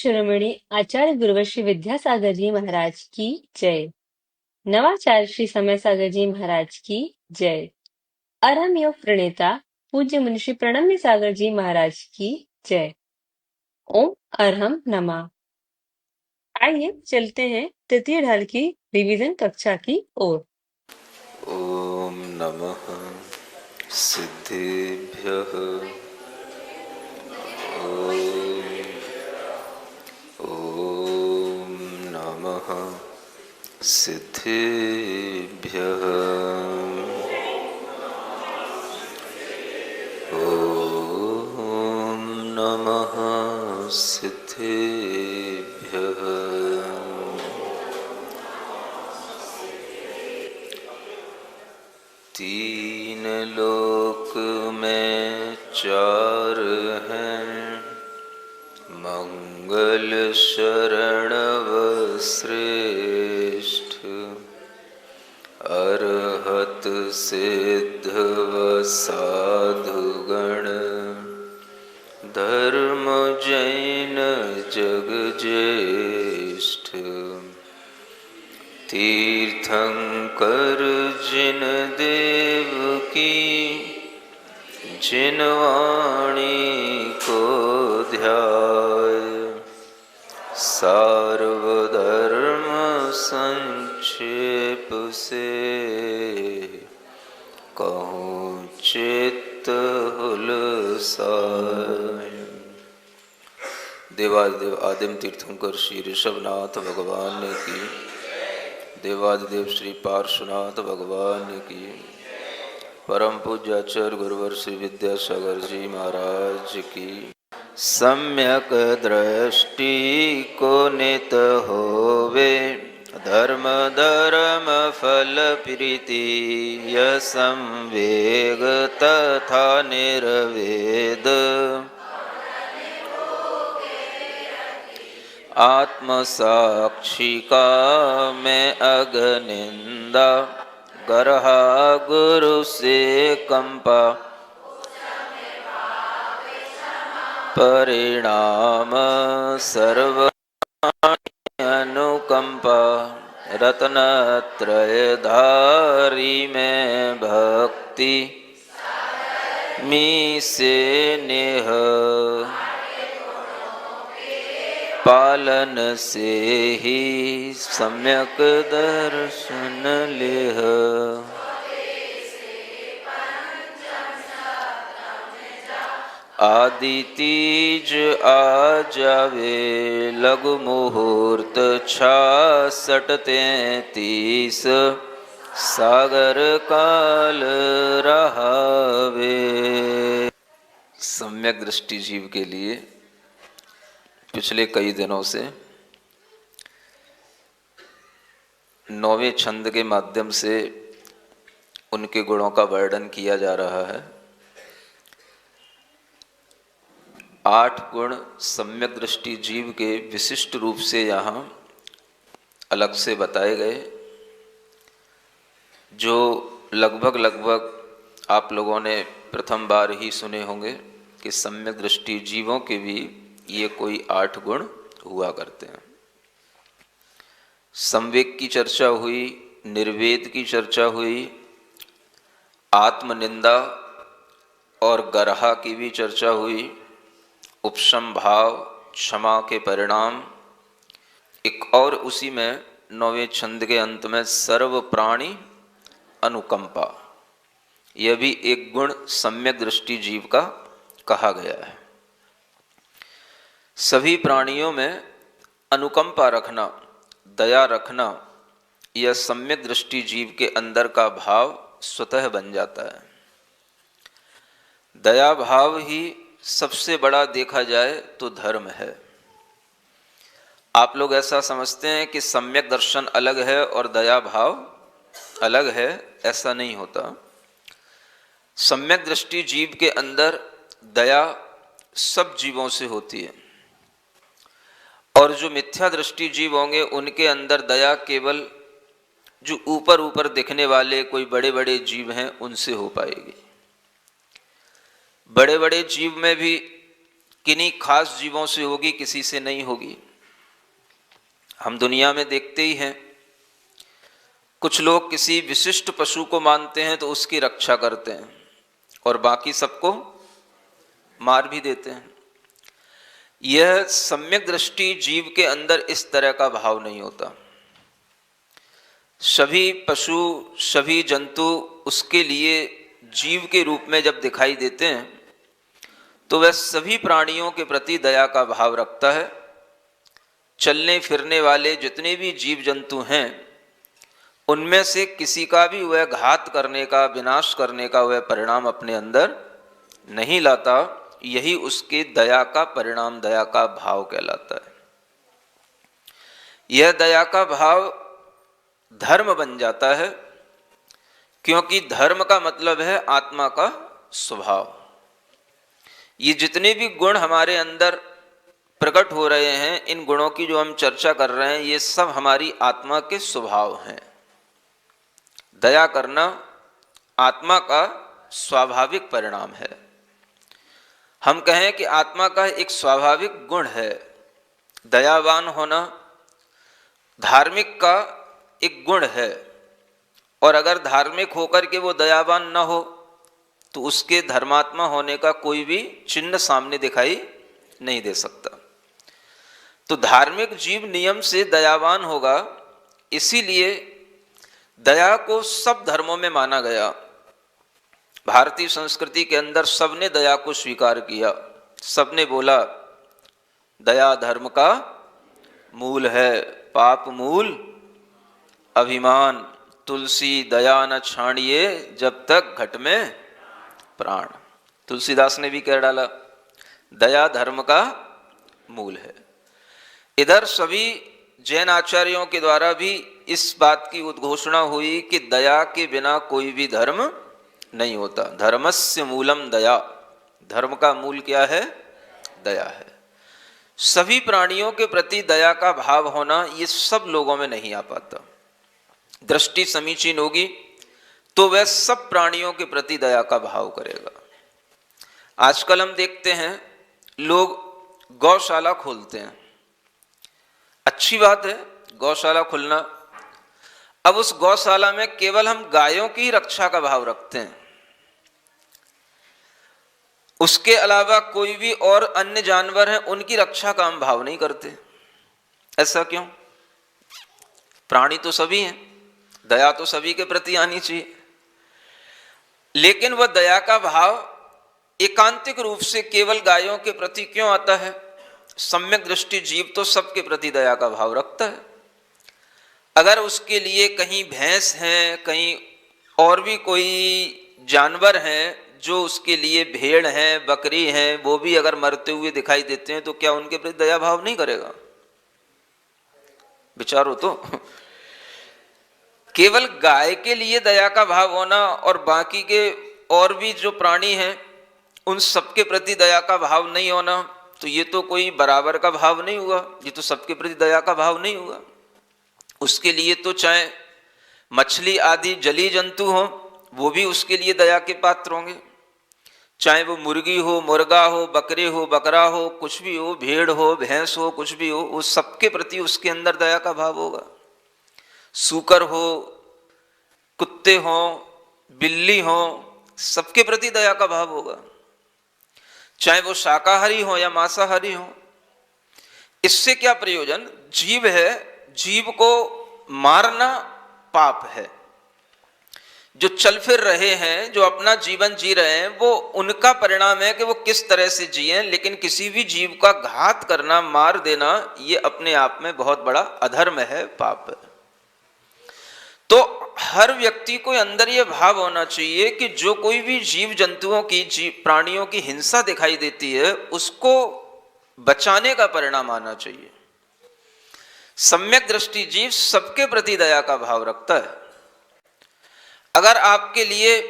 शिरोमणि आचार्य गुरुवर श्री विद्यासागर जी महाराज की जय। नवाचार्य श्री समय सागर जी महाराज की जय। अरहम योग प्रणेता पूज्य मुनिषि प्रणम्य सागर जी महाराज की जय। ओम अरहम नमः। आइए चलते हैं तृतीय ढाल की रिवीजन कक्षा की ओर। ओम नमः सिद्धेभ्यः। ओम नमः सिद्धेभ्यः। ओम नमः सिद्धेभ्यः। तीन लोक में चार हैं, मंगल शरण व श्रेष्ठ। अरहत सिद्ध व साधुगण, धर्म जैन जग ज्येष्ठ। तीर्थंकर जिन देव की, जिन वाणी को ध्याय। सार्वधर्म संक्षेप से, कहूँ चित्त हुलसाय। देवादिदेव आदिम तीर्थंकर श्री ऋषभनाथ भगवान की, देवादिदेव श्री पार्श्वनाथ भगवान की, परम पूज्य आचार्य गुरुवर श्री विद्यासागर जी महाराज की। सम्यक दृष्टि को नित होवे, धर्म धर्म फल प्रीति यह संवेग तथा निर्वेद। आत्म साक्षी का मैं अगनिंदा, गरहा गुरु से कंपा। परिणाम सर्व अनुकंपा, रत्नत्रयधारी में भक्ति मी से नेह। पालन से ही सम्यक दर्शन लेह। आदि तीज आ जावे, लघु मुहूर्त 66-33। सागर काल रहावे। सम्यक दृष्टि जीव के लिए पिछले कई दिनों से 9वें छंद के माध्यम से उनके गुणों का वर्णन किया जा रहा है। 8 गुण सम्यक दृष्टि जीव के विशिष्ट रूप से यहाँ अलग से बताए गए, जो लगभग आप लोगों ने प्रथम बार ही सुने होंगे कि सम्यक दृष्टि जीवों के भी ये कोई 8 गुण हुआ करते हैं। संवेग की चर्चा हुई, निर्वेद की चर्चा हुई, आत्मनिंदा और गरहा की भी चर्चा हुई, उपशम भाव, क्षमा के परिणाम। एक और उसी में 9वें छंद के अंत में सर्व प्राणी अनुकंपा, यह भी एक गुण सम्यक दृष्टि जीव का कहा गया है। सभी प्राणियों में अनुकंपा रखना, दया रखना, यह सम्यक दृष्टि जीव के अंदर का भाव स्वतः बन जाता है। दया भाव ही सबसे बड़ा देखा जाए तो धर्म है। आप लोग ऐसा समझते हैं कि सम्यक दर्शन अलग है और दया भाव अलग है, ऐसा नहीं होता। सम्यक दृष्टि जीव के अंदर दया सब जीवों से होती है, और जो मिथ्या दृष्टि जीव होंगे उनके अंदर दया केवल जो ऊपर ऊपर दिखने वाले कोई बड़े बड़े जीव हैं उनसे हो पाएगी। बड़े बड़े जीव में भी किन्हीं खास जीवों से होगी, किसी से नहीं होगी। हम दुनिया में देखते ही हैं, कुछ लोग किसी विशिष्ट पशु को मानते हैं तो उसकी रक्षा करते हैं और बाकी सबको मार भी देते हैं। यह सम्यक दृष्टि जीव के अंदर इस तरह का भाव नहीं होता। सभी पशु, सभी जंतु उसके लिए जीव के रूप में जब दिखाई देते हैं तो वह सभी प्राणियों के प्रति दया का भाव रखता है। चलने फिरने वाले जितने भी जीव जंतु हैं उनमें से किसी का भी वह घात करने का, विनाश करने का वह परिणाम अपने अंदर नहीं लाता। यही उसके दया का परिणाम, दया का भाव कहलाता है। यह दया का भाव धर्म बन जाता है, क्योंकि धर्म का मतलब है आत्मा का स्वभाव। ये जितने भी गुण हमारे अंदर प्रकट हो रहे हैं, इन गुणों की जो हम चर्चा कर रहे हैं, ये सब हमारी आत्मा के स्वभाव हैं। दया करना आत्मा का स्वाभाविक परिणाम है। हम कहें कि आत्मा का एक स्वाभाविक गुण है दयावान होना, धार्मिक का एक गुण है। और अगर धार्मिक होकर के वो दयावान न हो तो उसके धर्मात्मा होने का कोई भी चिन्ह सामने दिखाई नहीं दे सकता। तो धार्मिक जीव नियम से दयावान होगा, इसीलिए दया को सब धर्मों में माना गया। भारतीय संस्कृति के अंदर सबने दया को स्वीकार किया। सबने बोला दया धर्म का मूल है, पाप मूल अभिमान, तुलसी दया न छाड़िए जब तक घट में प्राण। तुलसीदास ने भी कह डाला दया धर्म का मूल है। इधर सभी जैन आचार्यों के द्वारा भी इस बात की उद्घोषणा हुई कि दया के बिना कोई भी धर्म नहीं होता। धर्मस्य मूलम दया, धर्म का मूल क्या है? दया है। सभी प्राणियों के प्रति दया का भाव होना ये सब लोगों में नहीं आ पाता। दृष्टि समीचीन होगी तो वह सब प्राणियों के प्रति दया का भाव करेगा। आजकल हम देखते हैं लोग गौशाला खोलते हैं, अच्छी बात है गौशाला खुलना। अब उस गौशाला में केवल हम गायों की रक्षा का भाव रखते हैं, उसके अलावा कोई भी और अन्य जानवर हैं उनकी रक्षा का हम भाव नहीं करते। ऐसा क्यों? प्राणी तो सभी हैं, दया तो सभी के प्रति आनी चाहिए, लेकिन वह दया का भाव एकांतिक रूप से केवल गायों के प्रति क्यों आता है? सम्यक दृष्टि जीव तो सबके प्रति दया का भाव रखता है। अगर उसके लिए कहीं भैंस है, कहीं और भी कोई जानवर हैं जो उसके लिए भेड़ हैं, बकरी हैं, वो भी अगर मरते हुए दिखाई देते हैं तो क्या उनके प्रति दया भाव नहीं करेगा? विचारो तो। केवल गाय के लिए दया का भाव होना और बाकी के और भी जो प्राणी हैं उन सबके प्रति दया का भाव नहीं होना, तो ये तो कोई बराबर का भाव नहीं हुआ, ये तो सबके प्रति दया का भाव नहीं हुआ। उसके लिए तो चाहे मछली आदि जलीय जंतु हो वो भी उसके लिए दया के पात्र होंगे, चाहे वो मुर्गी हो, मुर्गा हो, बकरे हो, बकरा हो, कुछ भी हो, भेड़ हो, भैंस हो, कुछ भी हो, उस सबके प्रति उसके अंदर दया का भाव होगा। सूकर हो, कुत्ते हो, बिल्ली हो, सबके प्रति दया का भाव होगा, चाहे वो शाकाहारी हो या मांसाहारी हो। इससे क्या प्रयोजन? जीव है, जीव को मारना पाप है। जो चल फिर रहे हैं, जो अपना जीवन जी रहे हैं, वो उनका परिणाम है कि वो किस तरह से जिए, लेकिन किसी भी जीव का घात करना, मार देना, ये अपने आप में बहुत बड़ा अधर्म है, पाप है। तो हर व्यक्ति को अंदर ये भाव होना चाहिए कि जो कोई भी जीव जंतुओं की, प्राणियों की हिंसा दिखाई देती है उसको बचाने का परिणाम आना चाहिए। सम्यक दृष्टि जीव सबके प्रति दया का भाव रखता है। अगर आपके लिए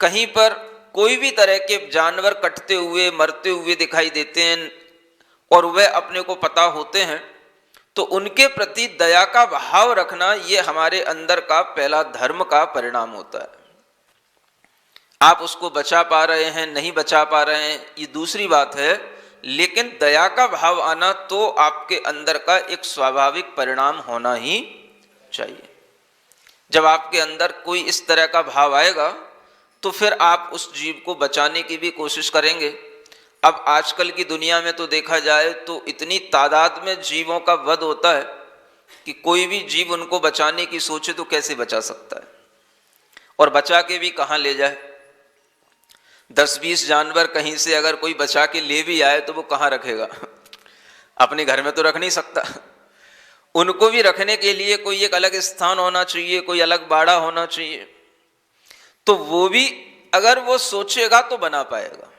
कहीं पर कोई भी तरह के जानवर कटते हुए, मरते हुए दिखाई देते हैं और वह अपने को पता होते हैं, तो उनके प्रति दया का भाव रखना ये हमारे अंदर का पहला धर्म का परिणाम होता है। आप उसको बचा पा रहे हैं, नहीं बचा पा रहे हैं, ये दूसरी बात है, लेकिन दया का भाव आना तो आपके अंदर का एक स्वाभाविक परिणाम होना ही चाहिए। जब आपके अंदर कोई इस तरह का भाव आएगा तो फिर आप उस जीव को बचाने की भी कोशिश करेंगे। अब आजकल की दुनिया में तो देखा जाए तो इतनी तादाद में जीवों का वध होता है कि कोई भी जीव उनको बचाने की सोचे तो कैसे बचा सकता है, और बचा के भी कहाँ ले जाए। 10-20 जानवर कहीं से अगर कोई बचा के ले भी आए तो वो कहाँ रखेगा? अपने घर में तो रख नहीं सकता। उनको भी रखने के लिए कोई एक अलग स्थान होना चाहिए, कोई अलग बाड़ा होना चाहिए। तो वो भी अगर वो सोचेगा तो बना पाएगा।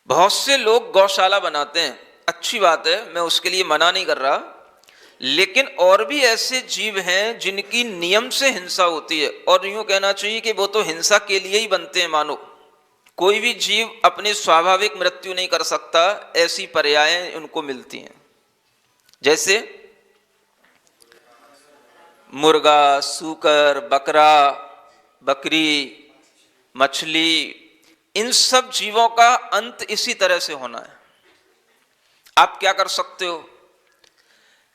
बहुत से लोग गौशाला बनाते हैं, अच्छी बात है, मैं उसके लिए मना नहीं कर रहा, लेकिन और भी ऐसे जीव हैं जिनकी नियम से हिंसा होती है, और यूं कहना चाहिए कि वो तो हिंसा के लिए ही बनते हैं। मानो कोई भी जीव अपनी स्वाभाविक मृत्यु नहीं कर सकता, ऐसी पर्यायें उनको मिलती हैं। जैसे मुर्गा, सूकर, बकरा, बकरी, मछली, इन सब जीवों का अंत इसी तरह से होना है। आप क्या कर सकते हो?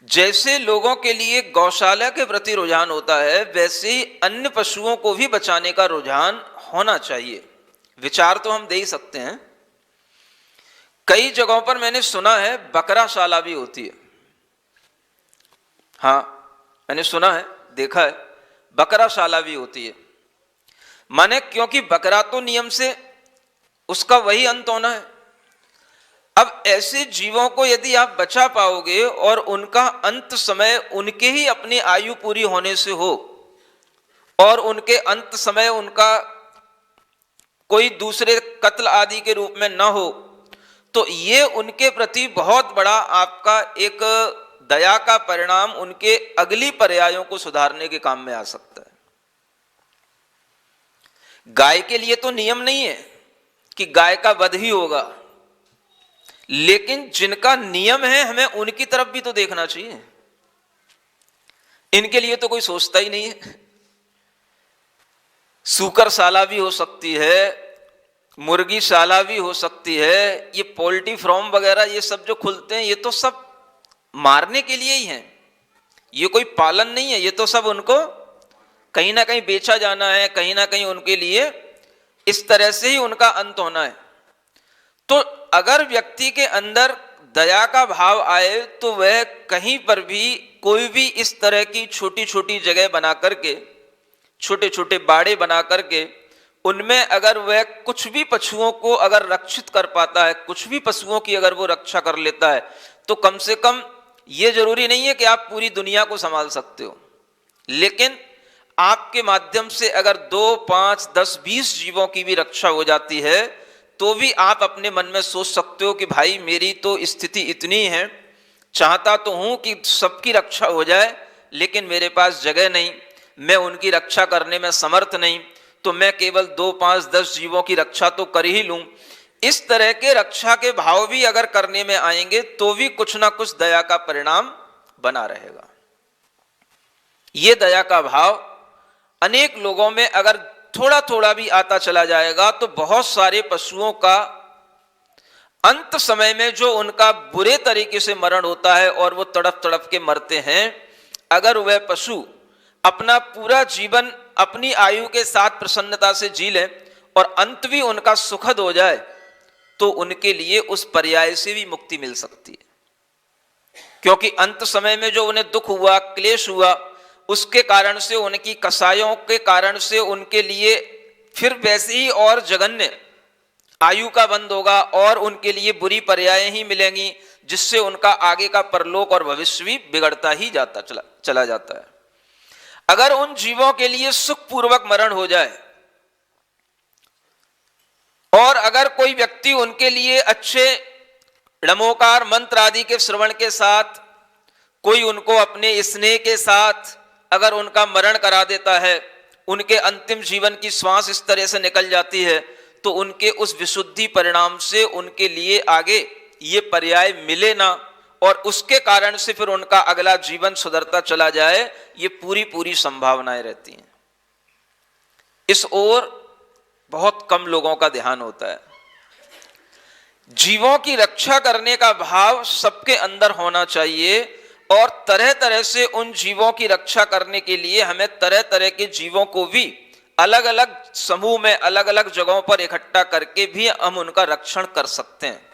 जैसे लोगों के लिए गौशाला के प्रति रुझान होता है, वैसे ही अन्य पशुओं को भी बचाने का रुझान होना चाहिए। विचार तो हम दे ही सकते हैं। कई जगहों पर मैंने सुना है बकराशाला भी होती है। हाँ, मैंने सुना है, देखा है, बकराशाला भी होती है। माने क्योंकि बकरा तो नियम से उसका वही अंत होना है। अब ऐसे जीवों को यदि आप बचा पाओगे और उनका अंत समय उनके ही अपनी आयु पूरी होने से हो, और उनके अंत समय उनका कोई दूसरे कत्ल आदि के रूप में न हो, तो ये उनके प्रति बहुत बड़ा आपका एक दया का परिणाम उनके अगली पर्यायों को सुधारने के काम में आ सकता है। गाय के लिए तो नियम नहीं है कि गाय का वध ही होगा, लेकिन जिनका नियम है हमें उनकी तरफ भी तो देखना चाहिए। इनके लिए तो कोई सोचता ही नहीं है। सूकरशाला भी हो सकती है, मुर्गीशाला भी हो सकती है, ये पोल्ट्री फार्म वगैरह ये सब जो खुलते हैं, ये तो सब मारने के लिए ही हैं। ये कोई पालन नहीं है, ये तो सब उनको कहीं ना कहीं बेचा जाना है, कहीं ना कहीं उनके लिए इस तरह से ही उनका अंत होना है। तो अगर व्यक्ति के अंदर दया का भाव आए तो वह कहीं पर भी कोई भी इस तरह की छोटी छोटी जगह बना करके, छोटे छोटे बाड़े बना करके, उनमें अगर वह कुछ भी पशुओं को अगर रक्षित कर पाता है, कुछ भी पशुओं की अगर वो रक्षा कर लेता है, तो कम से कम ये जरूरी नहीं है कि आप पूरी दुनिया को संभाल सकते हो, लेकिन आपके माध्यम से अगर 2, 5, 10, 20 जीवों की भी रक्षा हो जाती है तो भी आप अपने मन में सोच सकते हो कि भाई मेरी तो स्थिति इतनी है, चाहता तो हूं कि सबकी रक्षा हो जाए, लेकिन मेरे पास जगह नहीं, मैं उनकी रक्षा करने में समर्थ नहीं, तो मैं केवल 2, 5, 10 जीवों की रक्षा तो कर ही लूं। इस तरह के रक्षा के भाव भी अगर करने में आएंगे तो भी कुछ ना कुछ दया का परिणाम बना रहेगा। ये दया का भाव अनेक लोगों में अगर थोड़ा थोड़ा भी आता चला जाएगा तो बहुत सारे पशुओं का अंत समय में जो उनका बुरे तरीके से मरण होता है और वो तड़प तड़प के मरते हैं, अगर वह पशु अपना पूरा जीवन अपनी आयु के साथ प्रसन्नता से जी ले और अंत भी उनका सुखद हो जाए, तो उनके लिए उस पर्याय से भी मुक्ति मिल सकती है। क्योंकि अंत समय में जो उन्हें दुख हुआ, क्लेश हुआ, उसके कारण से, उनकी कसायों के कारण से उनके लिए फिर वैसे ही और जघन्य आयु का बंद होगा और उनके लिए बुरी पर्याय ही मिलेंगी, जिससे उनका आगे का परलोक और भविष्य भी बिगड़ता ही चला जाता है। अगर उन जीवों के लिए सुखपूर्वक मरण हो जाए और अगर कोई व्यक्ति उनके लिए अच्छे णमोकार मंत्र आदि के श्रवण के साथ, कोई उनको अपने स्नेह के साथ अगर उनका मरण करा देता है, उनके अंतिम जीवन की श्वास इस तरह से निकल जाती है, तो उनके उस विशुद्धि परिणाम से उनके लिए आगे ये पर्याय मिले ना और उसके कारण से फिर उनका अगला जीवन सुधरता चला जाए, ये पूरी पूरी संभावनाएं रहती हैं। इस ओर बहुत कम लोगों का ध्यान होता है। जीवों की रक्षा करने का भाव सबके अंदर होना चाहिए और तरह तरह से उन जीवों की रक्षा करने के लिए हमें तरह तरह के जीवों को भी अलग अलग समूह में अलग अलग जगहों पर इकट्ठा करके भी हम उनका रक्षण कर सकते हैं।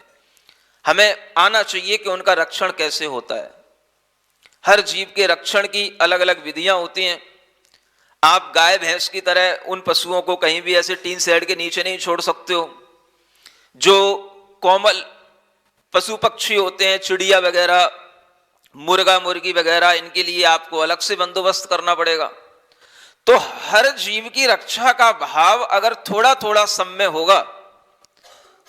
हमें आना चाहिए कि उनका रक्षण कैसे होता है। हर जीव के रक्षण की अलग अलग विधियां होती हैं। आप गाय भैंस की तरह उन पशुओं को कहीं भी ऐसे टीन शेड के नीचे नहीं छोड़ सकते हो। जो कोमल पशु पक्षी होते हैं, चिड़िया वगैरह, मुर्गा मुर्गी वगैरह, इनके लिए आपको अलग से बंदोबस्त करना पड़ेगा। तो हर जीव की रक्षा का भाव अगर थोड़ा थोड़ा सम्य होगा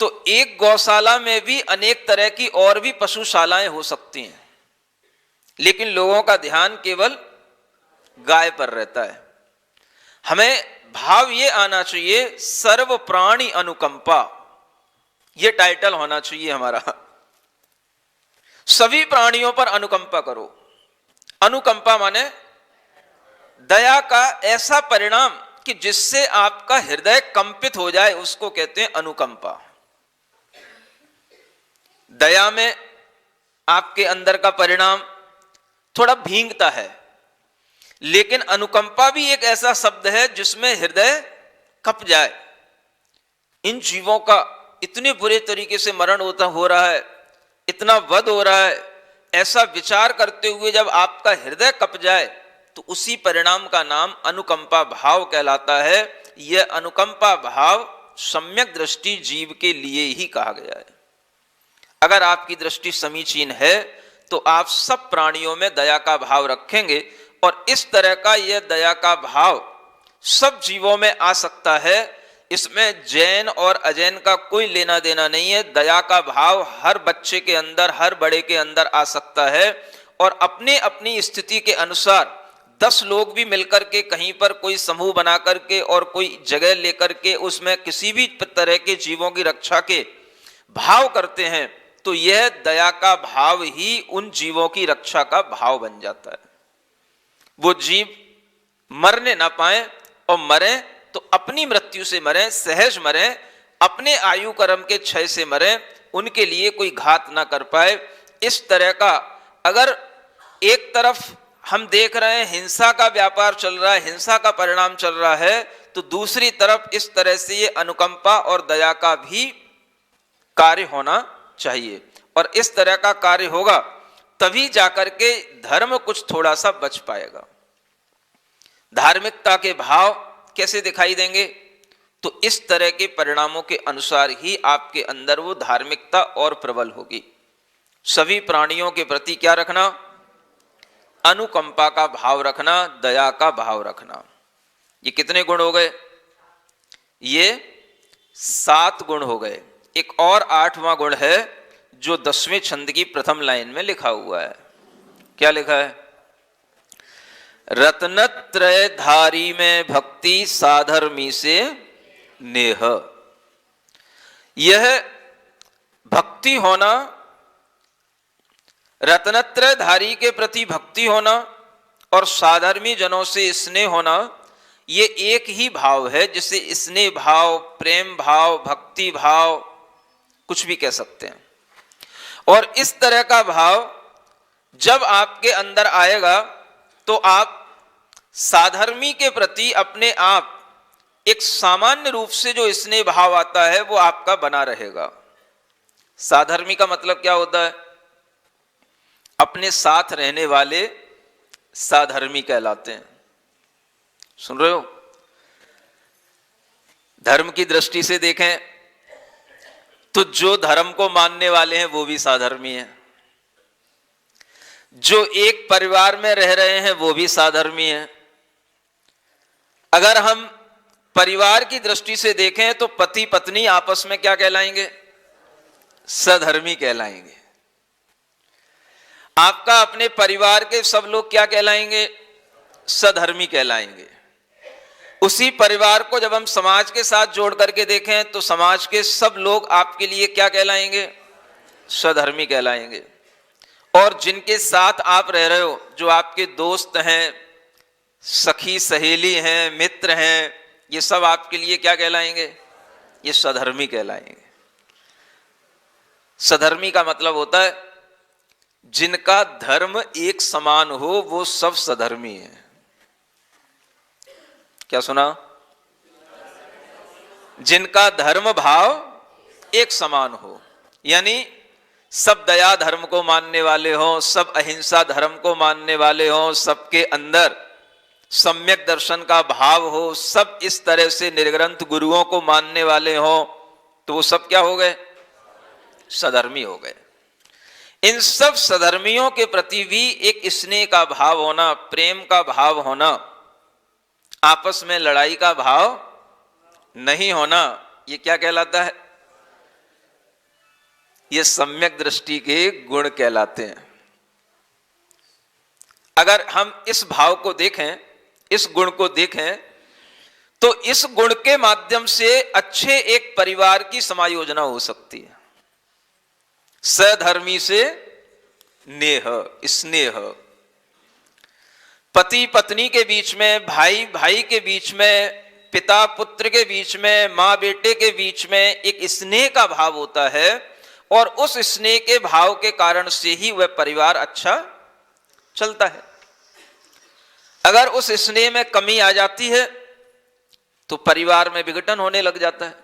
तो एक गौशाला में भी अनेक तरह की और भी पशुशालाएं हो सकती हैं, लेकिन लोगों का ध्यान केवल गाय पर रहता है। हमें भाव ये आना चाहिए, सर्व प्राणी अनुकंपा, ये टाइटल होना चाहिए हमारा। सभी प्राणियों पर अनुकंपा करो। अनुकंपा माने दया का ऐसा परिणाम कि जिससे आपका हृदय कंपित हो जाए, उसको कहते हैं अनुकंपा। दया में आपके अंदर का परिणाम थोड़ा भींगता है, लेकिन अनुकंपा भी एक ऐसा शब्द है जिसमें हृदय कप जाए। इन जीवों का इतने बुरे तरीके से मरण हो रहा है, इतना वध हो रहा है, ऐसा विचार करते हुए जब आपका हृदय कप जाए तो उसी परिणाम का नाम अनुकंपा भाव कहलाता है। यह अनुकंपा भाव सम्यक दृष्टि जीव के लिए ही कहा गया है। अगर आपकी दृष्टि समीचीन है तो आप सब प्राणियों में दया का भाव रखेंगे और इस तरह का यह दया का भाव सब जीवों में आ सकता है। इसमें जैन और अजैन का कोई लेना देना नहीं है। दया का भाव हर बच्चे के अंदर, हर बड़े के अंदर आ सकता है और अपने अपनी स्थिति के अनुसार 10 लोग भी मिलकर के कहीं पर कोई समूह बना करके और कोई जगह लेकर के उसमें किसी भी तरह के जीवों की रक्षा के भाव करते हैं तो यह दया का भाव ही उन जीवों की रक्षा का भाव बन जाता है। वो जीव मरने ना पाए और मरे तो अपनी मृत्यु से मरे, सहज मरे, अपने आयु कर्म के क्षय से मरे, उनके लिए कोई घात ना कर पाए। इस तरह का अगर एक तरफ हम देख रहे हैं हिंसा का व्यापार चल रहा है, हिंसा का परिणाम चल रहा है, तो दूसरी तरफ इस तरह से ये अनुकंपा और दया का भी कार्य होना चाहिए। और इस तरह का कार्य होगा तभी जाकर के धर्म कुछ थोड़ा सा बच पाएगा। धार्मिकता के भाव कैसे दिखाई देंगे? तो इस तरह के परिणामों के अनुसार ही आपके अंदर वो धार्मिकता और प्रबल होगी। सभी प्राणियों के प्रति क्या रखना? अनुकंपा का भाव रखना, दया का भाव रखना। ये कितने गुण हो गए? ये 7 गुण हो गए। एक और 8वां गुण है जो 10वें छंद की प्रथम लाइन में लिखा हुआ है। क्या लिखा है? रत्नत्रय धारी में भक्ति साधर्मी से नेह। यह भक्ति होना, रत्नत्रय धारी के प्रति भक्ति होना और साधर्मी जनों से स्नेह होना, ये एक ही भाव है जिसे स्नेह भाव, प्रेम भाव, भक्ति भाव कुछ भी कह सकते हैं। और इस तरह का भाव जब आपके अंदर आएगा तो आप साधर्मी के प्रति अपने आप एक सामान्य रूप से जो स्नेह भाव आता है वो आपका बना रहेगा। साधर्मी का मतलब क्या होता है? अपने साथ रहने वाले साधर्मी कहलाते हैं। सुन रहे हो? धर्म की दृष्टि से देखें तो जो धर्म को मानने वाले हैं वो भी साधर्मी हैं, जो एक परिवार में रह रहे हैं वो भी साधर्मी हैं। अगर हम परिवार की दृष्टि से देखें तो पति पत्नी आपस में क्या कहलाएंगे? सधर्मी कहलाएंगे। आपका अपने परिवार के सब लोग क्या कहलाएंगे? सधर्मी कहलाएंगे। उसी परिवार को जब हम समाज के साथ जोड़ करके देखें तो समाज के सब लोग आपके लिए क्या कहलाएंगे? सधर्मी कहलाएंगे। और जिनके साथ आप रह रहे हो, जो आपके दोस्त हैं, सखी सहेली हैं, मित्र हैं, ये सब आपके लिए क्या कहलाएंगे? ये सधर्मी कहलाएंगे। सधर्मी का मतलब होता है जिनका धर्म एक समान हो, वो सब सधर्मी है। क्या सुना? जिनका धर्म भाव एक समान हो, यानी सब दया धर्म को मानने वाले हों, सब अहिंसा धर्म को मानने वाले हों, सबके अंदर सम्यक दर्शन का भाव हो, सब इस तरह से निर्ग्रंथ गुरुओं को मानने वाले हों, तो वो सब क्या हो गए? सधर्मी हो गए। इन सब सधर्मियों के प्रति भी एक स्नेह का भाव होना, प्रेम का भाव होना, आपस में लड़ाई का भाव नहीं होना, ये क्या कहलाता है? ये सम्यक दृष्टि के गुण कहलाते हैं। अगर हम इस भाव को देखें, इस गुण को देखें, तो इस गुण के माध्यम से अच्छे एक परिवार की समायोजना हो सकती है। सधर्मी से नेह, स्नेह, पति पत्नी के बीच में, भाई भाई के बीच में, पिता पुत्र के बीच में, मां बेटे के बीच में एक स्नेह का भाव होता है, और उस स्नेह के भाव के कारण से ही वह परिवार अच्छा चलता है। अगर उस स्नेह में कमी आ जाती है तो परिवार में विघटन होने लग जाता है।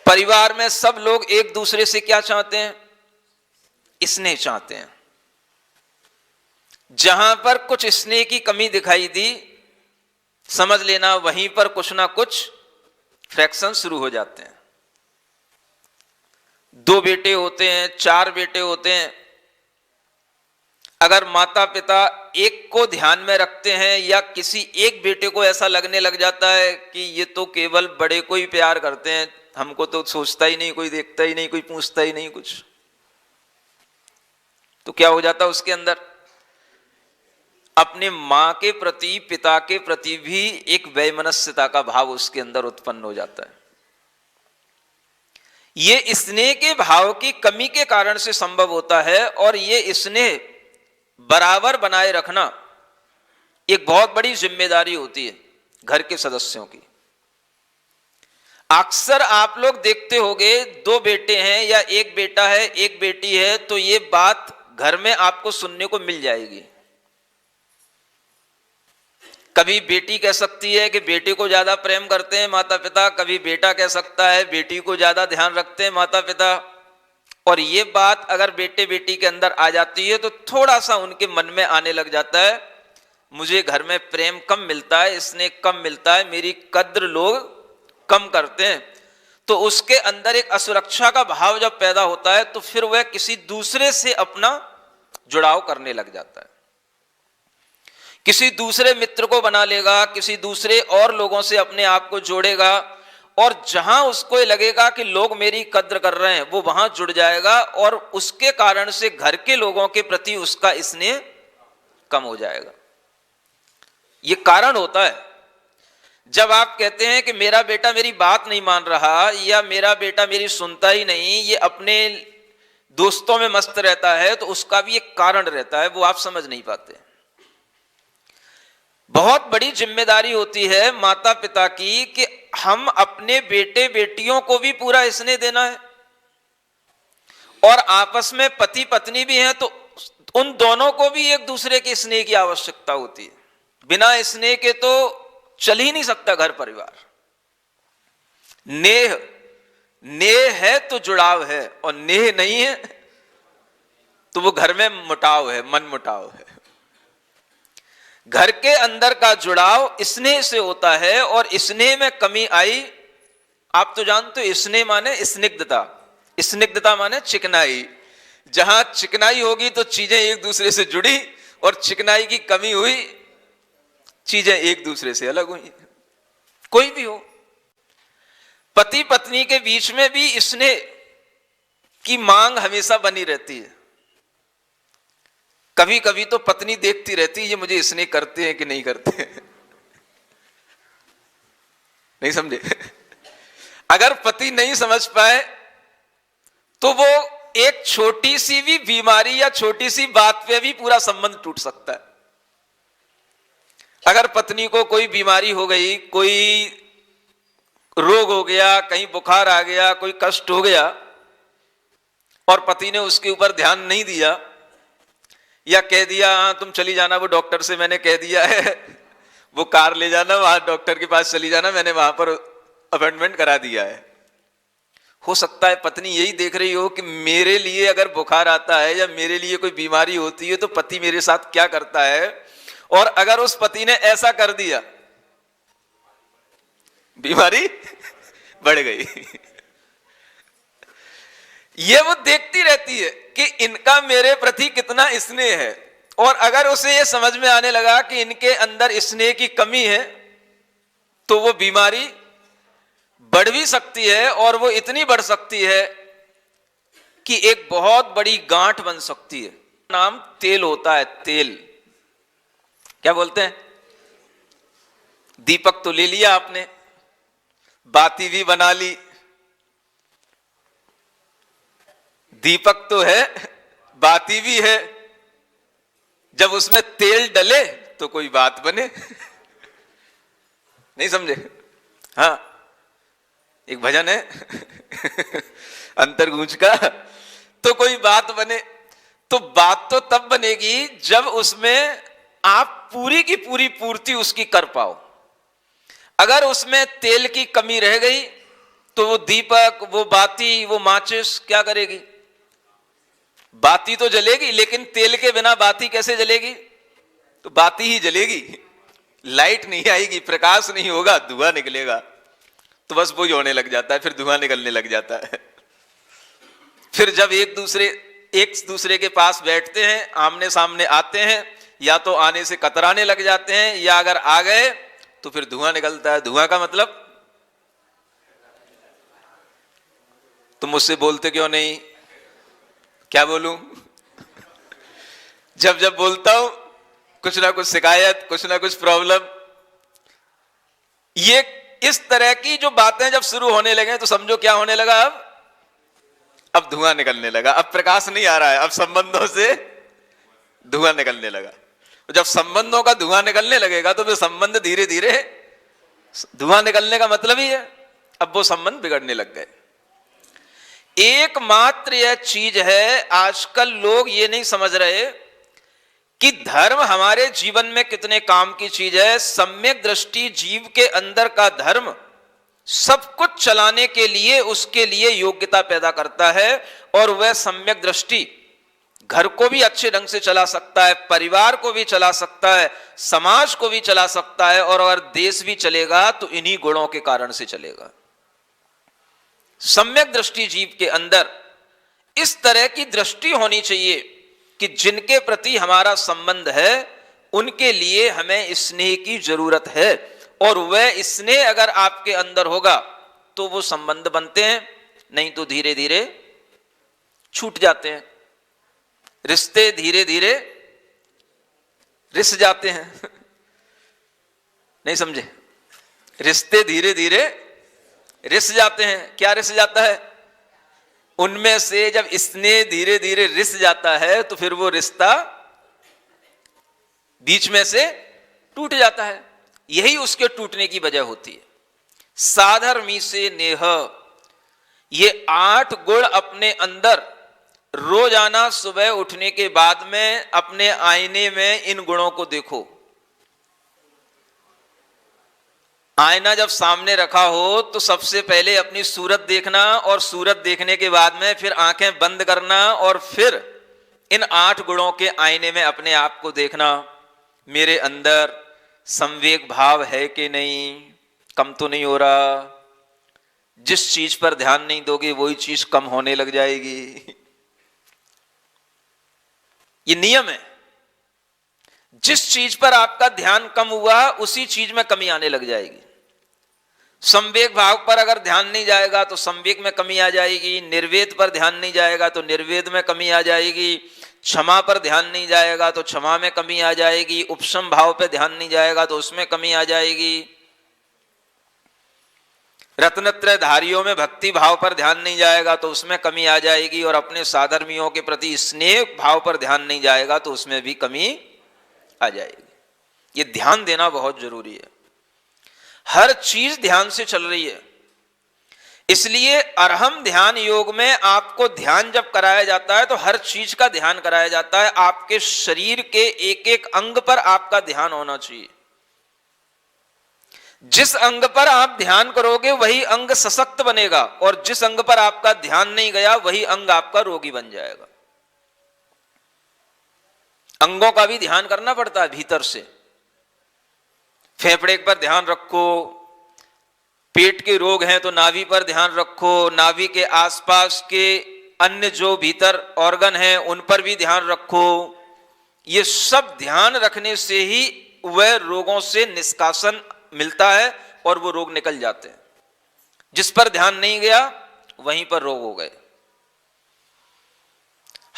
परिवार में सब लोग एक दूसरे से क्या चाहते हैं? स्नेह चाहते हैं। जहां पर कुछ स्नेह की कमी दिखाई दी, समझ लेना वहीं पर कुछ ना कुछ फ्रैक्शन शुरू हो जाते हैं। 2 बेटे होते हैं, 4 बेटे होते हैं, अगर माता पिता एक को ध्यान में रखते हैं या किसी एक बेटे को ऐसा लगने लग जाता है कि ये तो केवल बड़े को ही प्यार करते हैं, हमको तो सोचता ही नहीं, कोई देखता ही नहीं, कोई पूछता ही नहीं कुछ, तो क्या हो जाता है उसके अंदर? अपने मां के प्रति, पिता के प्रति भी एक वैमनस्यता का भाव उसके अंदर उत्पन्न हो जाता है। ये स्नेह के भाव की कमी के कारण से संभव होता है, और ये स्नेह बराबर बनाए रखना एक बहुत बड़ी जिम्मेदारी होती है घर के सदस्यों की। अक्सर आप लोग देखते होंगे 2 बेटे हैं या 1 बेटा है, 1 बेटी है, तो ये बात घर में आपको सुनने को मिल जाएगी। कभी बेटी कह सकती है कि बेटे को ज्यादा प्रेम करते हैं माता पिता, कभी बेटा कह सकता है बेटी को ज्यादा ध्यान रखते हैं माता पिता। और ये बात अगर बेटे बेटी के अंदर आ जाती है तो थोड़ा सा उनके मन में आने लग जाता है, मुझे घर में प्रेम कम मिलता है, स्नेह कम मिलता है, मेरी कद्र लोग कम करते हैं। तो उसके अंदर एक असुरक्षा का भाव जब पैदा होता है तो फिर वह किसी दूसरे से अपना जुड़ाव करने लग जाता है, किसी दूसरे मित्र को बना लेगा, किसी दूसरे और लोगों से अपने आप को जोड़ेगा, और जहां उसको लगेगा कि लोग मेरी कद्र कर रहे हैं वो वहां जुड़ जाएगा, और उसके कारण से घर के लोगों के प्रति उसका स्नेह कम हो जाएगा। ये कारण होता है। जब आप कहते हैं कि मेरा बेटा मेरी बात नहीं मान रहा, या मेरा बेटा मेरी सुनता ही नहीं, ये अपने दोस्तों में मस्त रहता है, तो उसका भी एक कारण रहता है, वो आप समझ नहीं पाते। बहुत बड़ी जिम्मेदारी होती है माता पिता की कि हम अपने बेटे बेटियों को भी पूरा स्नेह देना है, और आपस में पति पत्नी भी हैं तो उन दोनों को भी एक दूसरे के स्नेह की आवश्यकता होती है। बिना स्नेह के तो चल ही नहीं सकता घर परिवार। नेह, नेह है तो जुड़ाव है, और नेह नहीं है तो वो घर में मुटाव है, मन मुटाव है। घर के अंदर का जुड़ाव स्नेह से होता है, और स्नेह में कमी आई, आप तो जानते हो स्नेह माने स्निग्धता, स्निग्धता माने चिकनाई। जहां चिकनाई होगी तो चीजें एक दूसरे से जुड़ी, और चिकनाई की कमी हुई, चीजें एक दूसरे से अलग हुई। कोई भी हो, पति पत्नी के बीच में भी स्नेह की मांग हमेशा बनी रहती है। कभी कभी तो पत्नी देखती रहती है ये मुझे स्नेह करते हैं कि नहीं करते हैं। नहीं समझे? अगर पति नहीं समझ पाए तो वो एक छोटी सी भी बीमारी या छोटी सी बात पे भी पूरा संबंध टूट सकता है। अगर पत्नी को कोई बीमारी हो गई, कोई रोग हो गया, कहीं बुखार आ गया, कोई कष्ट हो गया, और पति ने उसके ऊपर ध्यान नहीं दिया, या कह दिया हाँ तुम चली जाना, वो डॉक्टर से मैंने कह दिया है, वो कार ले जाना, वहां डॉक्टर के पास चली जाना, मैंने वहां पर अपॉइंटमेंट करा दिया है। हो सकता है पत्नी यही देख रही हो कि मेरे लिए अगर बुखार आता है या मेरे लिए कोई बीमारी होती है तो पति मेरे साथ क्या करता है, और अगर उस पति ने ऐसा कर दिया, बीमारी बढ़ गई। ये वो देखती रहती है कि इनका मेरे प्रति कितना स्नेह है, और अगर उसे ये समझ में आने लगा कि इनके अंदर स्नेह की कमी है तो वो बीमारी बढ़ भी सकती है, और वो इतनी बढ़ सकती है कि एक बहुत बड़ी गांठ बन सकती है। नाम तेल होता है, तेल। क्या बोलते हैं? दीपक तो ले लिया आपने, बाती भी बना ली, दीपक तो है, बाती भी है, जब उसमें तेल डले तो कोई बात बने। नहीं समझे? हाँ, एक भजन है अंतरगूंज का, तो कोई बात बने। तो बात तो तब बनेगी जब उसमें आप पूरी की पूरी पूर्ति उसकी कर पाओ। अगर उसमें तेल की कमी रह गई तो वो दीपक, वो बाती, वो माचिस क्या करेगी? बाती तो जलेगी, लेकिन तेल के बिना बाती कैसे जलेगी? तो बाती ही जलेगी, लाइट नहीं आएगी, प्रकाश नहीं होगा, धुआं निकलेगा। तो बस वो होने लग जाता है, फिर धुआं निकलने लग जाता है। फिर जब एक दूसरे के पास बैठते हैं, आमने सामने आते हैं, या तो आने से कतराने लग जाते हैं, या अगर आ गए तो फिर धुआं निकलता है। धुआं का मतलब? तुम मुझसे बोलते क्यों नहीं? क्या बोलूं? जब जब बोलता हूं कुछ ना कुछ शिकायत, कुछ ना कुछ प्रॉब्लम। ये इस तरह की जो बातें जब शुरू होने लगे तो समझो क्या होने लगा? अब धुआं निकलने लगा। अब प्रकाश नहीं आ रहा है, अब संबंधों से धुआं निकलने लगा। जब संबंधों का धुआं निकलने लगेगा तो फिर संबंध धीरे धीरे, धुआं निकलने का मतलब ही है अब वो संबंध बिगड़ने लग गए। एकमात्र यह चीज है, आजकल लोग ये नहीं समझ रहे कि धर्म हमारे जीवन में कितने काम की चीज है। सम्यक दृष्टि जीव के अंदर का धर्म सब कुछ चलाने के लिए, उसके लिए योग्यता पैदा करता है, और वह सम्यक दृष्टि घर को भी अच्छे ढंग से चला सकता है, परिवार को भी चला सकता है, समाज को भी चला सकता है, और अगर देश भी चलेगा तो इन्हीं गुणों के कारण से चलेगा। सम्यक दृष्टि जीव के अंदर इस तरह की दृष्टि होनी चाहिए कि जिनके प्रति हमारा संबंध है उनके लिए हमें स्नेह की जरूरत है, और वह स्नेह अगर आपके अंदर होगा तो वो संबंध बनते हैं, नहीं तो धीरे धीरे छूट जाते हैं, रिश्ते धीरे धीरे रिस जाते हैं। नहीं समझे? रिश्ते धीरे धीरे रिस जाते हैं। क्या रिस जाता है? उनमें से जब स्नेह धीरे धीरे रिस जाता है तो फिर वो रिश्ता बीच में से टूट जाता है। यही उसके टूटने की वजह होती है। साधर्मी से नेह, ये 8 गुण अपने अंदर रोजाना सुबह उठने के बाद में अपने आईने में इन गुणों को देखो। आईना जब सामने रखा हो तो सबसे पहले अपनी सूरत देखना, और सूरत देखने के बाद में फिर आंखें बंद करना, और फिर इन 8 गुणों के आईने में अपने आप को देखना। मेरे अंदर संवेग भाव है कि नहीं, कम तो नहीं हो रहा। जिस चीज पर ध्यान नहीं दोगे वही चीज कम होने लग जाएगी। ये नियम है। जिस चीज पर आपका ध्यान कम हुआ उसी चीज में कमी आने लग जाएगी। संवेग भाव पर अगर ध्यान नहीं जाएगा तो संवेग में कमी आ जाएगी, निर्वेद पर ध्यान नहीं जाएगा तो निर्वेद में कमी आ जाएगी, क्षमा पर ध्यान नहीं जाएगा तो क्षमा में कमी आ जाएगी, उपशम भाव पर ध्यान नहीं जाएगा तो उसमें कमी आ जाएगी, रत्नत्रय धारियों में भक्ति भाव पर ध्यान नहीं जाएगा तो उसमें कमी आ जाएगी, और अपने साधर्मियों के प्रति स्नेह भाव पर ध्यान नहीं जाएगा तो उसमें भी कमी आ जाएगी। ये ध्यान देना बहुत जरूरी है। हर चीज ध्यान से चल रही है। इसलिए अरहम ध्यान योग में आपको ध्यान जब कराया जाता है तो हर चीज का ध्यान कराया जाता है। आपके शरीर के एक एक अंग पर आपका ध्यान होना चाहिए। जिस अंग पर आप ध्यान करोगे वही अंग सशक्त बनेगा, और जिस अंग पर आपका ध्यान नहीं गया वही अंग आपका रोगी बन जाएगा। अंगों का भी ध्यान करना पड़ता है भीतर से। फेफड़े पर ध्यान रखो, पेट के रोग हैं तो नाभि पर ध्यान रखो, नाभि के आसपास के अन्य जो भीतर ऑर्गन हैं उन पर भी ध्यान रखो। ये सब ध्यान रखने से ही वह रोगों से निष्कासन मिलता है और वो रोग निकल जाते हैं। जिस पर ध्यान नहीं गया वहीं पर रोग हो गए।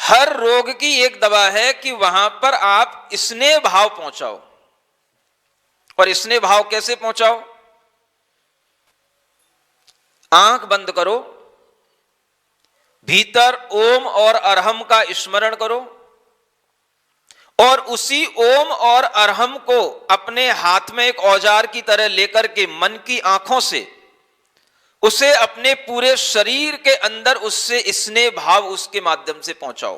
हर रोग की एक दवा है कि वहां पर आप स्नेह भाव पहुंचाओ। और स्नेह भाव कैसे पहुंचाओ? आंख बंद करो, भीतर ओम और अरहम का स्मरण करो, और उसी ओम और अरहम को अपने हाथ में एक औजार की तरह लेकर के मन की आंखों से उसे अपने पूरे शरीर के अंदर उससे स्नेह भाव उसके माध्यम से पहुंचाओ।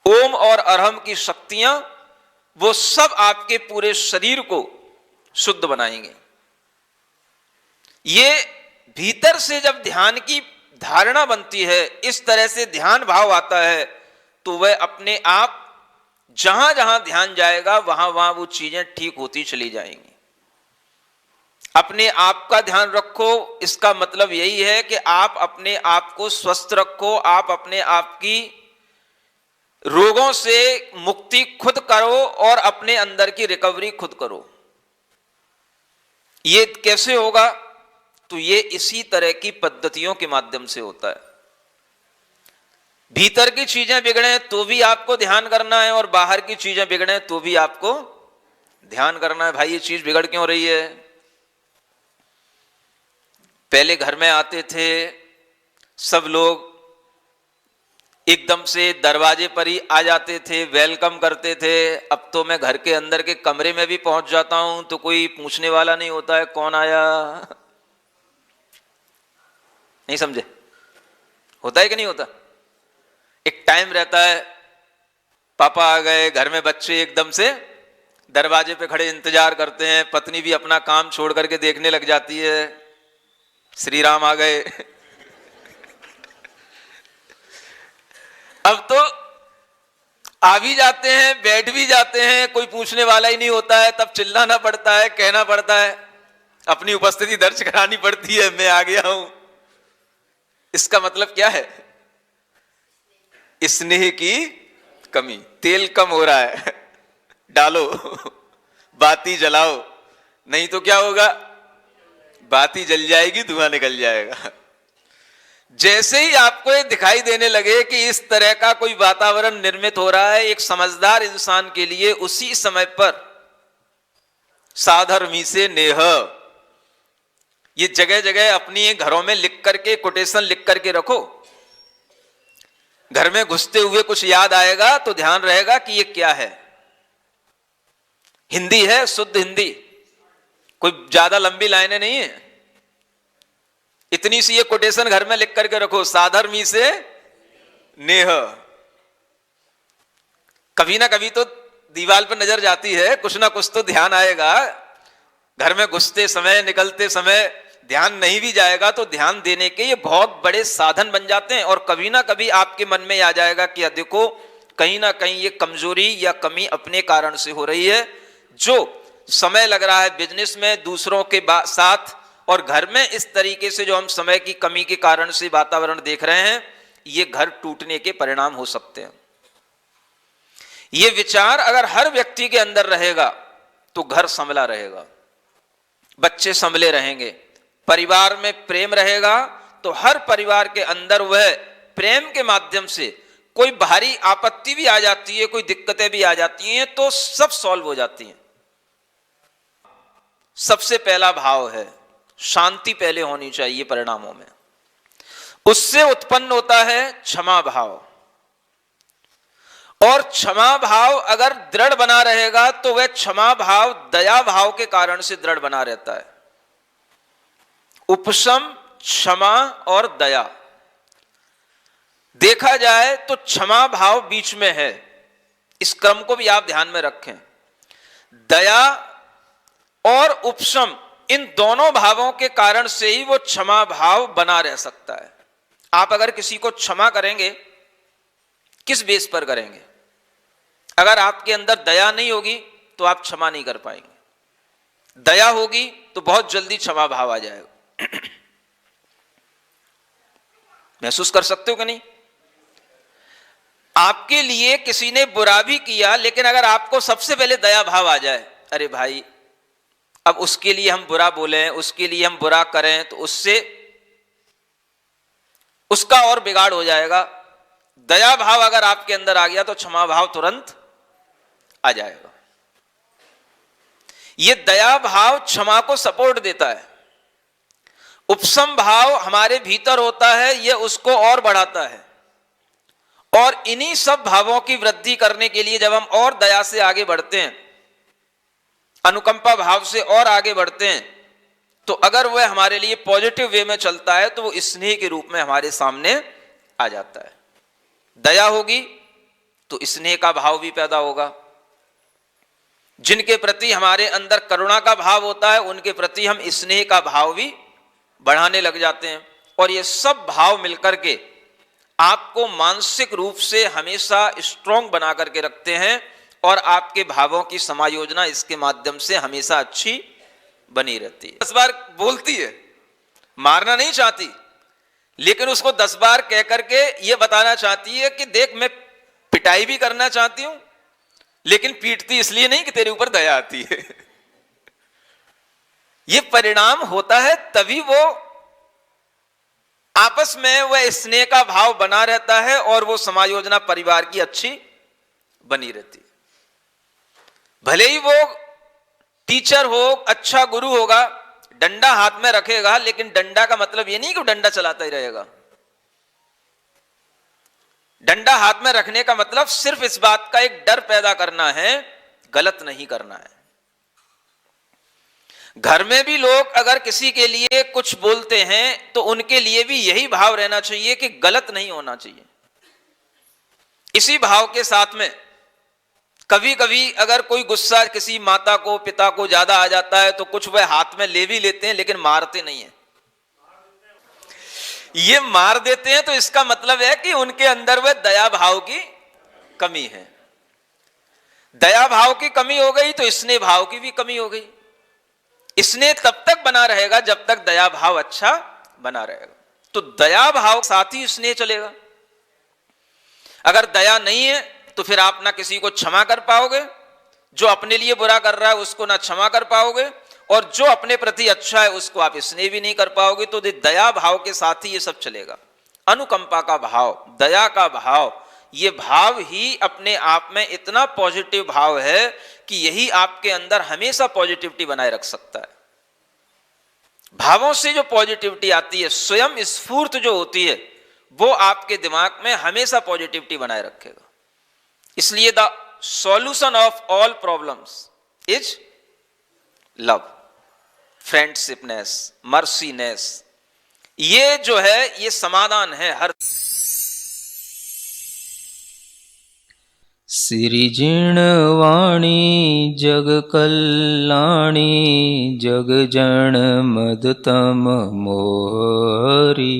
ओम और अरहम की शक्तियां वो सब आपके पूरे शरीर को शुद्ध बनाएंगे। ये भीतर से जब ध्यान की धारणा बनती है, इस तरह से ध्यान भाव आता है, तो वह अपने आप जहां जहां ध्यान जाएगा वहां वहां वो चीजें ठीक होती चली जाएंगी। अपने आप का ध्यान रखो, इसका मतलब यही है कि आप अपने आप को स्वस्थ रखो, आप अपने आप की रोगों से मुक्ति खुद करो और अपने अंदर की रिकवरी खुद करो। ये कैसे होगा? तो ये इसी तरह की पद्धतियों के माध्यम से होता है। भीतर की चीजें बिगड़े तो भी आपको ध्यान करना है, और बाहर की चीजें बिगड़े तो भी आपको ध्यान करना है। भाई ये चीज बिगड़ क्यों रही है? पहले घर में आते थे सब लोग, एकदम से दरवाजे पर ही आ जाते थे, वेलकम करते थे। अब तो मैं घर के अंदर के कमरे में भी पहुंच जाता हूं तो कोई पूछने वाला नहीं होता है कौन आया। नहीं समझे? होता है कि नहीं होता? एक टाइम रहता है, पापा आ गए, घर में बच्चे एकदम से दरवाजे पे खड़े इंतजार करते हैं, पत्नी भी अपना काम छोड़ करके देखने लग जाती है, श्री राम आ गए। अब तो आ भी जाते हैं, बैठ भी जाते हैं, कोई पूछने वाला ही नहीं होता है। तब चिल्लाना पड़ता है, कहना पड़ता है, अपनी उपस्थिति दर्ज करानी पड़ती है, मैं आ गया हूं। इसका मतलब क्या है? स्नेह की कमी। तेल कम हो रहा है, डालो, बाती जलाओ, नहीं तो क्या होगा? बाती जल जाएगी, धुआं निकल जाएगा। जैसे ही आपको ये दिखाई देने लगे कि इस तरह का कोई वातावरण निर्मित हो रहा है एक समझदार इंसान के लिए, उसी समय पर साधर्मी से नेह, ये जगह जगह अपनी घरों में लिख करके, कोटेशन लिख करके रखो। घर में घुसते हुए कुछ याद आएगा तो ध्यान रहेगा कि ये क्या है। हिंदी है, शुद्ध हिंदी, कोई ज्यादा लंबी लाइनें नहीं है। इतनी सी ये कोटेशन घर में लिख करके रखो, साधर्मी से नेह। कभी ना कभी तो दीवार पर नजर जाती है, कुछ ना कुछ तो ध्यान आएगा। घर में घुसते समय, निकलते समय ध्यान नहीं भी जाएगा तो ध्यान देने के ये बहुत बड़े साधन बन जाते हैं। और कभी ना कभी आपके मन में आ जाएगा कि देखो कहीं ना कहीं ये कमजोरी या कमी अपने कारण से हो रही है। जो समय लग रहा है बिजनेस में दूसरों के साथ, और घर में इस तरीके से जो हम समय की कमी के कारण से वातावरण देख रहे हैं, ये घर टूटने के परिणाम हो सकते हैं। ये विचार अगर हर व्यक्ति के अंदर रहेगा तो घर संभला रहेगा, बच्चे संभले रहेंगे, परिवार में प्रेम रहेगा तो हर परिवार के अंदर वह प्रेम के माध्यम से कोई भारी आपत्ति भी आ जाती है, कोई दिक्कतें भी आ जाती हैं तो सब सॉल्व हो जाती हैं। सबसे पहला भाव है शांति, पहले होनी चाहिए परिणामों में। उससे उत्पन्न होता है क्षमा भाव, और क्षमा भाव अगर दृढ़ बना रहेगा तो वह क्षमा भाव दया भाव के कारण से दृढ़ बना रहता है। उपशम क्षमा और दया। देखा जाए तो क्षमा भाव बीच में है, इस क्रम को भी आप ध्यान में रखें। दया और उपशम, इन दोनों भावों के कारण से ही वो क्षमा भाव बना रह सकता है। आप अगर किसी को क्षमा करेंगे, किस बेस पर करेंगे? अगर आपके अंदर दया नहीं होगी तो आप क्षमा नहीं कर पाएंगे। दया होगी तो बहुत जल्दी क्षमा भाव आ जाएगा। महसूस कर सकते हो कि नहीं? आपके लिए किसी ने बुरा भी किया, लेकिन अगर आपको सबसे पहले दया भाव आ जाए, अरे भाई अब उसके लिए हम बुरा बोलें, उसके लिए हम बुरा करें, तो उससे उसका और बिगाड़ हो जाएगा। दया भाव अगर आपके अंदर आ गया तो क्षमा भाव तुरंत आ जाएगा। यह दया भाव क्षमा को सपोर्ट देता है। उपशम भाव हमारे भीतर होता है, यह उसको और बढ़ाता है। और इन्हीं सब भावों की वृद्धि करने के लिए जब हम और दया से आगे बढ़ते हैं, अनुकंपा भाव से और आगे बढ़ते हैं, तो अगर वह हमारे लिए पॉजिटिव वे में चलता है तो वो स्नेह के रूप में हमारे सामने आ जाता है। दया होगी तो स्नेह का भाव भी पैदा होगा। जिनके प्रति हमारे अंदर करुणा का भाव होता है, उनके प्रति हम स्नेह का भाव भी बढ़ाने लग जाते हैं। और ये सब भाव मिलकर के आपको मानसिक रूप से हमेशा स्ट्रॉन्ग बना करके रखते हैं, और आपके भावों की समायोजना इसके माध्यम से हमेशा अच्छी बनी रहती है। 10 बार बोलती है, मारना नहीं चाहती, लेकिन उसको 10 बार कह करके ये बताना चाहती है कि देख मैं पिटाई भी करना चाहती हूं, लेकिन पीटती इसलिए नहीं कि तेरे ऊपर दया आती है। ये परिणाम होता है, तभी वो आपस में वह स्नेह का भाव बना रहता है और वो समायोजना परिवार की अच्छी बनी रहती है। भले ही वो टीचर हो, अच्छा गुरु होगा, डंडा हाथ में रखेगा, लेकिन डंडा का मतलब ये नहीं कि डंडा चलाता ही रहेगा। डंडा हाथ में रखने का मतलब सिर्फ इस बात का एक डर पैदा करना है, गलत नहीं करना है। घर में भी लोग अगर किसी के लिए कुछ बोलते हैं तो उनके लिए भी यही भाव रहना चाहिए कि गलत नहीं होना चाहिए। इसी भाव के साथ में कभी कभी अगर कोई गुस्सा किसी माता को, पिता को ज्यादा आ जाता है तो कुछ वह हाथ में ले भी लेते हैं, लेकिन मारते नहीं है। ये मार देते हैं तो इसका मतलब है कि उनके अंदर वह दया भाव की कमी है। दया भाव की कमी हो गई तो स्नेह भाव की भी कमी हो गई। स्नेह तब तक बना रहेगा जब तक दया भाव अच्छा बना रहेगा। तो दया भाव साथ ही स्नेह चलेगा। अगर दया नहीं है तो फिर आप ना किसी को क्षमा कर पाओगे, जो अपने लिए बुरा कर रहा है उसको ना क्षमा कर पाओगे, और जो अपने प्रति अच्छा है उसको आप स्नेह भी नहीं कर पाओगे। तो दया भाव के साथ ही ये सब चलेगा। अनुकंपा का भाव, दया का भाव, ये भाव ही अपने आप में इतना पॉजिटिव भाव है कि यही आपके अंदर हमेशा पॉजिटिविटी बनाए रख सकता है। भावों से जो पॉजिटिविटी आती है, स्वयं स्फूर्त जो होती है, वो आपके दिमाग में हमेशा पॉजिटिविटी बनाए रखेगा। इसलिए the solution of all problems is love, friendshipness, merciness. ये जो है ये समाधान है हर। सिरिजिणवाणी जग कल्याणी जग जन मदतम मोहरी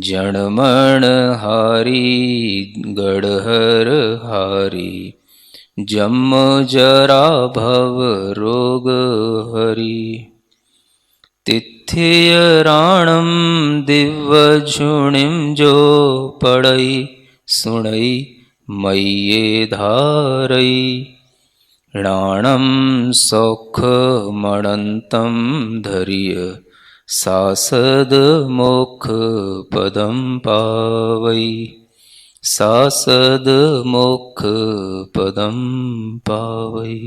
जणमण हारी गढ़हर हारी जम जरा भव रोग हरि तिथ्य राणम दिव्य झुणिम जो पड़ई सुणई मय्ये धारई राणम सौख मणंतम धर्य सासद मोक्ष पदम पावई सासद मोक्ष पदम पावई।